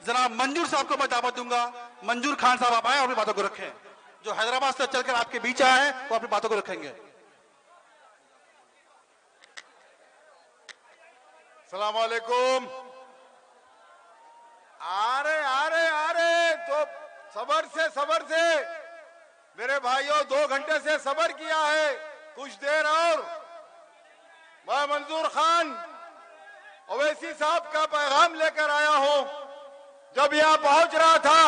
जनाब मंजूर साहब को मैं दावत दूंगा। मंजूर खान साहब आप आए और अपनी बातों को रखें। जो हैदराबाद से चलकर आपके बीच आए हैं वो अपनी बातों को रखेंगे। अस्सलाम वालेकुम। अरे अरे अरे तो सबर से मेरे भाइयों 2 घंटे से सबर किया है, कुछ देर और। मैं मंजूर खान ओवैसी साहब का पैगाम लेकर आया हूं। जब यहां पहुंच रहा था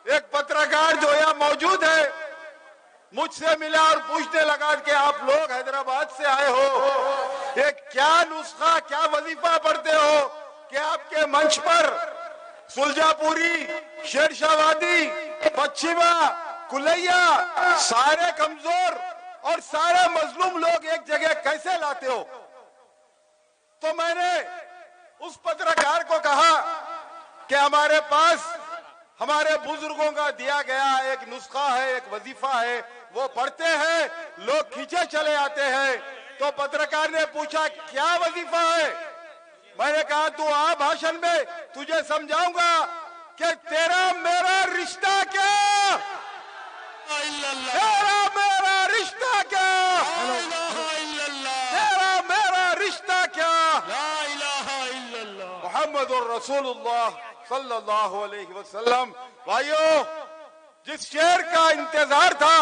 एक पत्रकार जो यहां मौजूद है मुझसे मिला और पूछने लगा कि आप लोग हैदराबाद से आए हो, ये क्या नुस्खा क्या वजीफा पढ़ते हो कि आपके मंच पर सुलजापुरी, शेरशाहवादी, पश्चिमा, कुलैया सारे कमजोर और सारे मजलूम लोग एक जगह कैसे लाते हो? तो मैंने उस पत्रकार को कहा कि हमारे पास हमारे बुजुर्गों का दिया गया एक नुस्खा है, एक वजीफा है, वो पढ़ते हैं, लोग खींचे चले आते हैं। तो पत्रकार ने पूछा क्या वजीफा है? मैंने कहा तू आ भाषण में, तुझे समझाऊंगा कि तेरा मेरा रिश्ता क्या, तेरा मेरा रिश्ता क्या, तेरा मेरा रिश्ता क्या। मोहम्मदुर रसूलुल्लाह सल्लल्लाहु अलैहि वसल्लम। भाइयों, जिस शेर का इंतजार था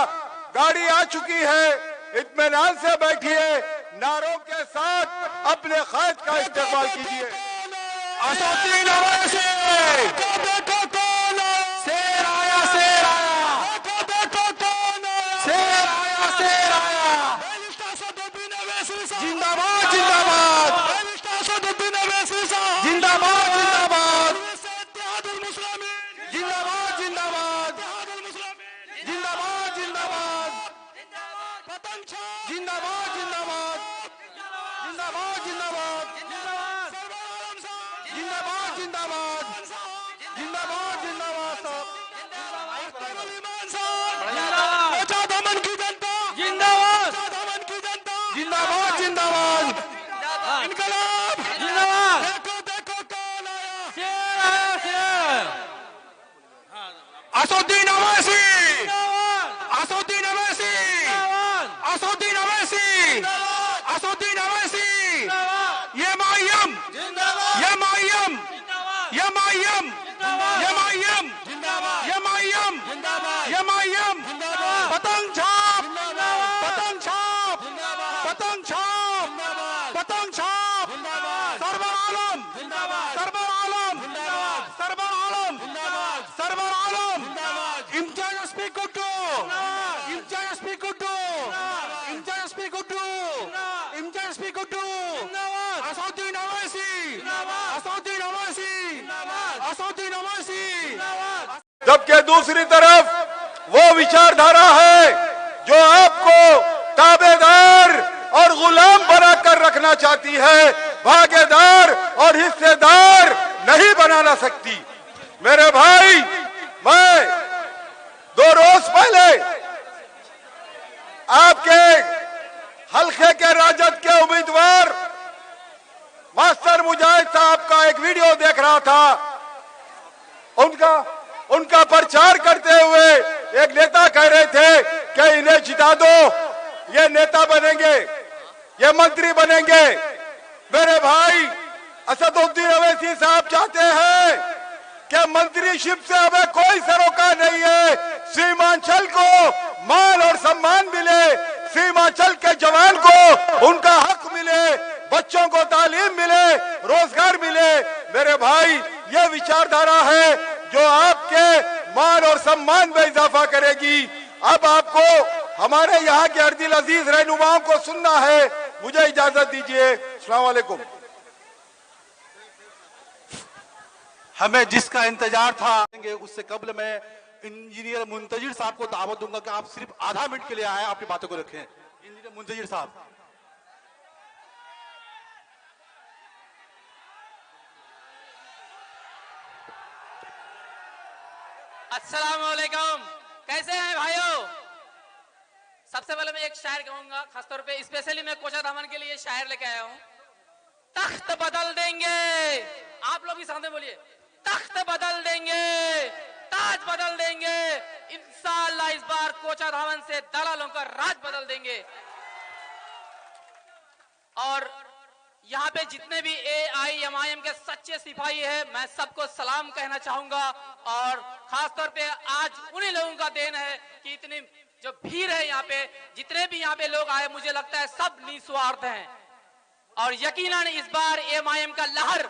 गाड़ी आ चुकी है, इत्मीनान से बैठिए, नारों के साथ अपने खैर का इस्तेमाल कीजिए। असदुद्दीन अवैसी, शेर आया, शेर आया, शेर आया, शेर आया। जिंदाबाद जिंदाबाद जिंदाबाद जिंदाबाद जिंदाबाद जिंदाबाद जिंदाबाद जिंदाबाद जिंदाबाद जिंदाबाद जिंदाबाद जिंदाबाद जिंदाबाद जिंदाबाद जिंदाबाद जिंदाबाद दमन की जनता जिंदाबाद, दमन की जनता जिंदाबाद, जिंदाबाद इनकलाब जिंदाबाद। देखो देखो कौन आया, शेर आया, शेर। असदुद्दीन अवैसी, असदुद्दीन अवैसी, असदुद्दीन अवैसी, असदुद्दीन अवैसी। ये मायम, ये मायम, ये मायम, ये मायम, ये मायम, ये मायम। पतंग छाप, पतंग छाप, पतंग छाप, पतंग छाप। Sarwar Alam, Sarwar Alam, Sarwar Alam, Sarwar Alam. Imtiaz SP Guddu, Imtiaz SP Guddu, Imtiaz SP Guddu, Imtiaz SP Guddu. Asaduddin Owaisi, Asaduddin Owaisi, Asaduddin Owaisi. जबकि दूसरी तरफ वो विचारधारा है जो आपको ताबेदार और गुलाम बनाकर रखना चाहती है, भागीदार और हिस्सेदार नहीं बनाना सकती। मेरे भाई, मैं 2 रोज पहले आपके हल्के के राजद के उम्मीदवार मास्टर मुजाहिद साहब का एक वीडियो देख रहा था। उनका प्रचार करते हुए एक नेता कह रहे थे कि इन्हें जिता दो, ये नेता बनेंगे, ये मंत्री बनेंगे। मेरे भाई, असदुद्दीन अवैसी साहब चाहते हैं कि मंत्रीशिप से हमें कोई सरोकार नहीं है। सीमांचल को मान और सम्मान मिले, सीमांचल के जवान को उनका हक मिले, बच्चों को तालीम मिले, रोजगार मिले। मेरे भाई, ये विचारधारा है जो आपके मान और सम्मान में इजाफा करेगी। अब आपको हमारे यहाँ के अर्दिल अजीज रहनुमाओं को सुनना है। मुझे इजाजत दीजिए। अस्सलाम वालेकुम। हमें जिसका इंतजार था उससे कबल मैं इंजीनियर मुंतजिर साहब को दावत दूंगा कि आप सिर्फ आधा मिनट के लिए आए, अपनी बातों को रखें। इंजीनियर मुंतजिर साहब। अस्सलाम वालेकुम, कैसे हैं भाइयों? सबसे पहले मैं एक शायर कहूंगा, खासतौर पे स्पेशली मैं कोशा रहमान के लिए शायर लेके आया हूं। तख्त बदल देंगे, आप लोग भी सामने बोलिए, तख्त बदल राज बदल देंगे। इंशाअल्लाह इस बार कोचाधामन से दलालों का राज बदल देंगे। और यहाँ पे जितने भी AIMIM के सच्चे सिपाही है, मैं सबको सलाम कहना चाहूंगा। और खासतौर पे आज उन्हीं लोगों का देन है कि इतनी जो भीड़ है यहाँ पे, जितने भी यहाँ पे लोग आए, मुझे लगता है सब निस्वार्थ हैं। और यकीनन इस बार AIMIM का लहर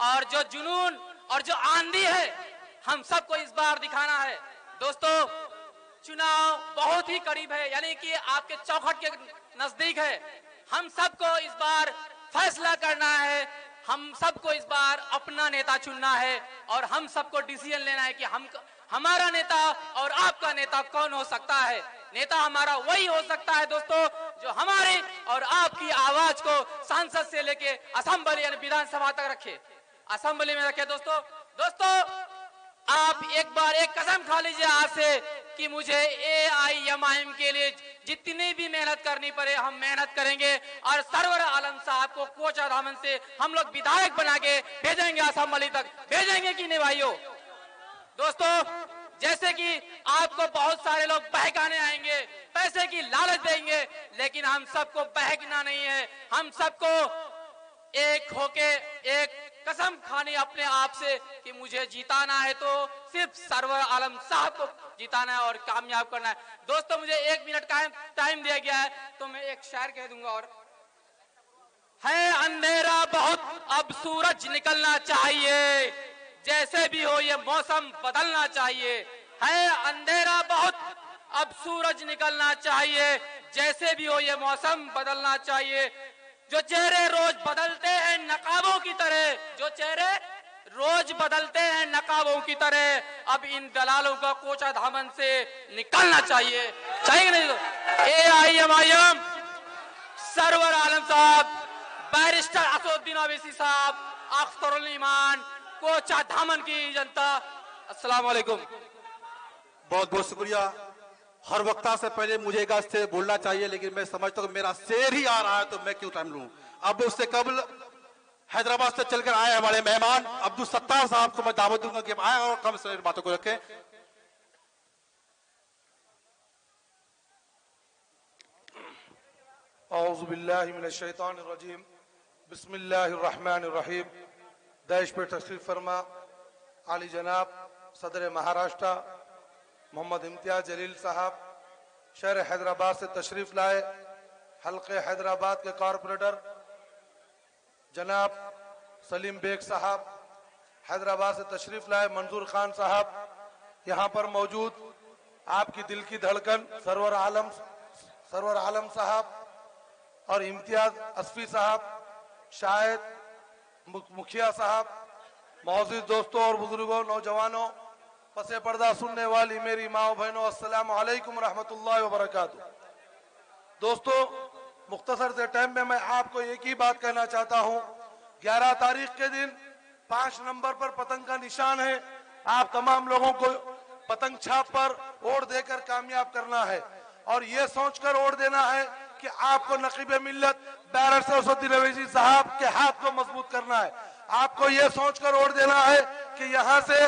और जो जुनून और जो आंधी है, हम सबको इस बार दिखाना है। दोस्तों, चुनाव बहुत ही करीब है, यानी कि आपके चौखट के नजदीक है। हम सबको इस बार फैसला करना है, हम सबको इस बार अपना नेता चुनना है और हम सबको डिसीजन लेना है कि हमारा नेता और आपका नेता कौन हो सकता है। नेता हमारा वही हो सकता है दोस्तों, जो हमारी और आपकी आवाज को संसद से लेके असेंबली यानी विधानसभा तक रखे, असेंबली में रखे। दोस्तों आप एक बार एक कसम खा लीजिए आज से कि मुझे AIMIM के लिए जितनी भी मेहनत करनी पड़े हम मेहनत करेंगे और सरवर आलम साहब को कोचाधामन से हम लोग विधायक बना के भेजेंगे, असेंबली तक भेजेंगे कि नहीं भाइयों। दोस्तों, जैसे कि आपको बहुत सारे लोग बहकाने आएंगे, पैसे की लालच देंगे, लेकिन हम सबको बहकना नहीं है। हम सबको एक होके एक कसम खानी अपने आप से कि मुझे जिताना है तो सिर्फ सरवर आलम साहब को जिताना है और कामयाब करना है। दोस्तों, मुझे 1 मिनट का टाइम दिया गया है तो मैं एक शायर कह दूंगा। और है अंधेरा बहुत, अब सूरज निकलना चाहिए, जैसे भी हो ये मौसम बदलना चाहिए। है अंधेरा बहुत, अब सूरज निकलना चाहिए, जैसे भी हो ये मौसम बदलना चाहिए। जो चेहरे रोज बदलते हैं नकाबों की तरह, जो चेहरे रोज बदलते हैं नकाबों की तरह, अब इन दलालों का कोचाधामन से निकलना चाहिए। चाहिए नहीं? AIMIM, सरवर आलम साहब, बैरिस्टर असदुद्दीन ओवैसी साहब, अख्तरुल ईमान, कोचाधामन की जनता, अस्सलाम वालेकुम। बहुत बहुत शुक्रिया। हर वक्ता से पहले मुझे एक से बोलना चाहिए, लेकिन मैं समझता हूँ कि मेरा शेर ही आ रहा है तो मैं क्यों टाइम लूं। अब उससे कबल हैदराबाद से चलकर आए हमारे मेहमान अब्दुल सत्तार साहब को मैं दावत दूंगा कि आए और कम से बातों को रखें। औज़ु बिल्लाहि मिनश शैतानिर रजीम, बिस्मिल्लाहिर रहमानिर रहीम। देश पर तशरीफ फरमा आली जनाब सदर महाराष्ट्र मोहम्मद इम्तियाज जलील साहब, शहर हैदराबाद से तशरीफ लाए। हल्के हैदराबाद के कॉरपोरेटर जनाब सलीम बेग साहब, हैदराबाद से तशरीफ लाए। मंजूर खान साहब यहाँ पर मौजूद। आपकी दिल की धड़कन सरवर आलम साहब और इम्तियाज असफी साहब, शायद मुखिया साहब, मौजूद दोस्तों और बुजुर्गों, नौजवानों, पसे पर्दा सुनने वाली मेरी माओ बहनों, अस्सलाम वालेकुम रहमतुल्लाहि व बरकातुहू। दोस्तों, मुख्तसर से टाइम में मैं आपको एक ही बात कहना चाहता हूँ। 11 तारीख के दिन 5 नंबर पर पतंग का निशान है। आप तमाम लोगों को पतंग छाप पर वोट देकर कामयाब करना है और ये सोचकर वोट देना है कि आपको नकीब मिल्लत बैरिस्टर असदुद्दीन ओवैसी साहब के हाथ को मजबूत करना है। आपको ये सोचकर वोट देना है कि यहाँ से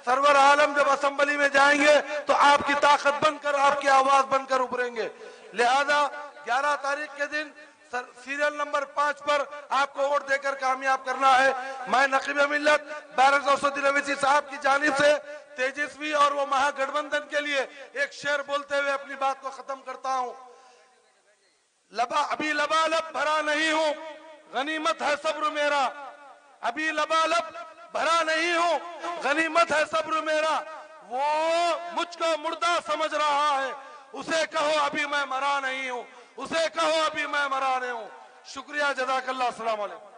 सरवर आलम जब असेंबली में जाएंगे तो आपकी ताकत बनकर, आपकी आवाज बनकर उभरेंगे। लिहाजा 11 तारीख के दिन सीरियल नंबर 5 पर आपको वोट देकर कामयाब करना है। मैं नकीब मिल्लत बैरिस्टर असदुद्दीन ओवैसी साहब की जानिब से तेजस्वी और वो महागठबंधन के लिए एक शेर बोलते हुए अपनी बात को खत्म करता हूँ। अभी लबालब भरा नहीं हूँ, गनीमत है सब्र मेरा। अभी लबालब भरा नहीं हूँ, गनीमत है सब्र मेरा। वो मुझको मुर्दा समझ रहा है, उसे कहो अभी मैं मरा नहीं हूँ, उसे कहो अभी मैं मरा नहीं हूँ। शुक्रिया, जज़ाकल्लाह, अस्सलाम वालेकुम।